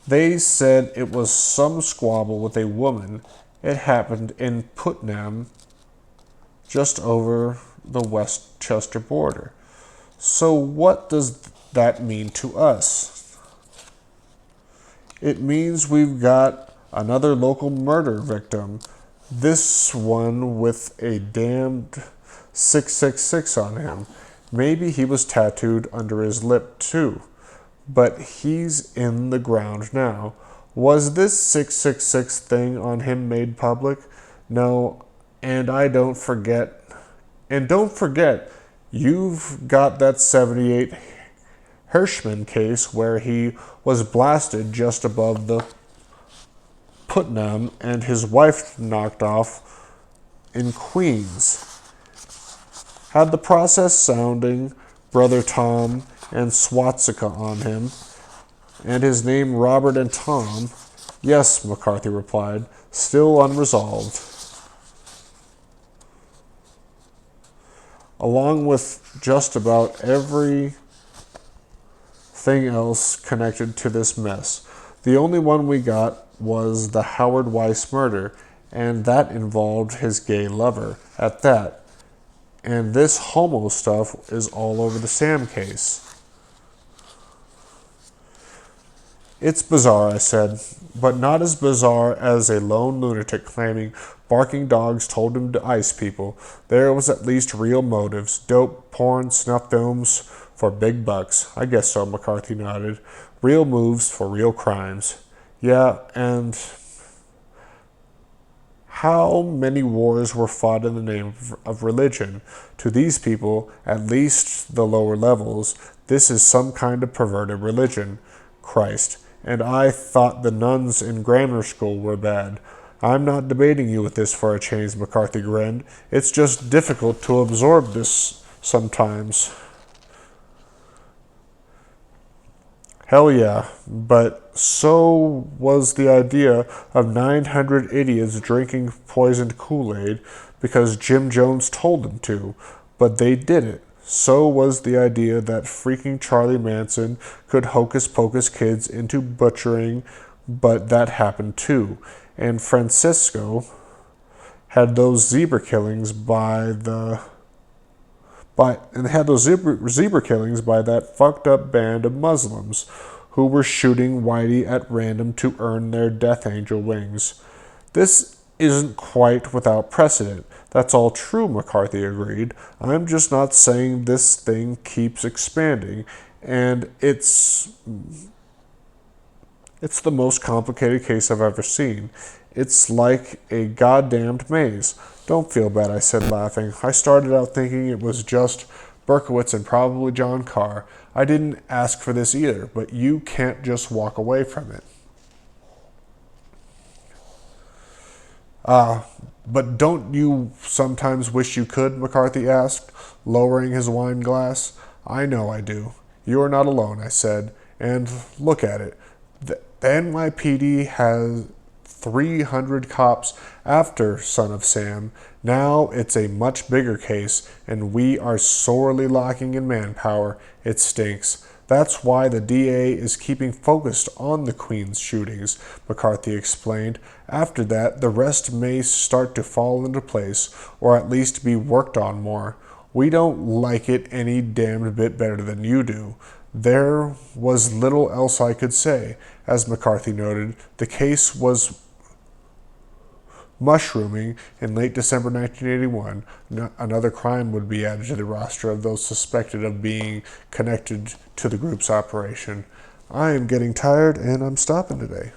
[SPEAKER 1] They said it was some squabble with a woman. It happened in Putnam, just over the Westchester border. So what does that mean to us? It means we've got another local murder victim, this one with a damned 666 on him. Maybe he was tattooed under his lip too. But he's in the ground now. Was this 666 thing on him made public? No, and don't forget, you've got that 78 Hirschman case where he was blasted just above the Putnam and his wife knocked off in Queens. Had the process sounding Brother Tom and Swastika on him, and his name Robert and Tom? Yes, McCarthy replied, still unresolved. Along with just about everything else connected to this mess. The only one we got was the Howard Weiss murder, and that involved his gay lover at that. And this homo stuff is all over the Sam case. It's bizarre, I said, but not as bizarre as a lone lunatic claiming barking dogs told him to ice people. There was at least real motives. Dope, porn, snuff films for big bucks. I guess so, McCarthy nodded. Real moves for real crimes. Yeah, and how many wars were fought in the name of religion? To these people, at least the lower levels, this is some kind of perverted religion. Christ. And I thought the nuns in grammar school were bad. I'm not debating you with this for a change, McCarthy grinned. It's just difficult to absorb this sometimes. Hell yeah, but so was the idea of 900 idiots drinking poisoned Kool-Aid because Jim Jones told them to, but they did it. So was the idea that freaking Charlie Manson could hocus-pocus kids into butchering, but that happened too. And Francisco had those zebra killings by And they had those zebra killings by that fucked up band of Muslims who were shooting Whitey at random to earn their Death Angel wings. This isn't quite without precedent. That's all true, McCarthy agreed. I'm just not saying this thing keeps expanding, and it's the most complicated case I've ever seen. It's like a goddamned maze. Don't feel bad, I said, laughing. I started out thinking it was just Berkowitz and probably John Carr. I didn't ask for this either, but you can't just walk away from it. But don't you sometimes wish you could? McCarthy asked, lowering his wine glass. I know I do. You are not alone, I said. And look at it. The NYPD has 300 cops after Son of Sam. Now it's a much bigger case, and we are sorely lacking in manpower. It stinks. That's why the DA is keeping focused on the Queens shootings, McCarthy explained. After that, the rest may start to fall into place, or at least be worked on more. We don't like it any damned bit better than you do. There was little else I could say. As McCarthy noted, the case was mushrooming. In late December 1981, another crime would be added to the roster of those suspected of being connected to the group's operation. I am getting tired, and I'm stopping today.